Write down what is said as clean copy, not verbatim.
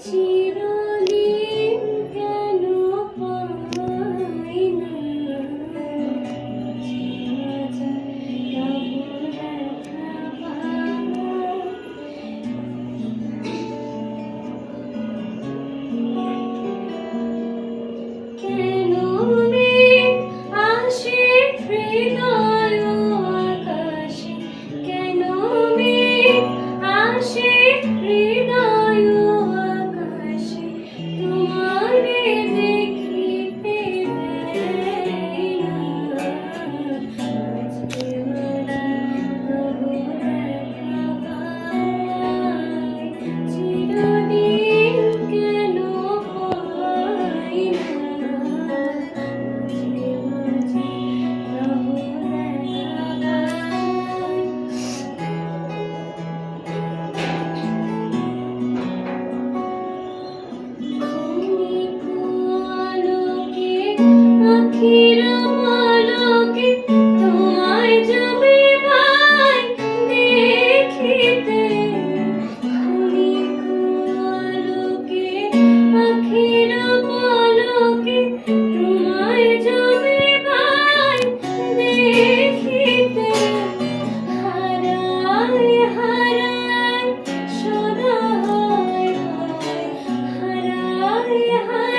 চিরদিন কেন পাই না চেনা যায় কেন মেঘ আসে হৃদয় আকাশে কেন মেঘ আসে হৃদয় আকাশে তোমারে দেখিতে দেয় না আজকে তবু দেখা পাই চিরদিন কেন পাই না মাঝে মাঝে তবু দেখা ক্ষণিক আলোকে আখির পলকে তোমায় যদি পাই দেখিতে ক্ষণিক আলোকে আখির পলকে তোমায় যদি পাই দেখিতে হারাই হারাই সদা হারাই হারাই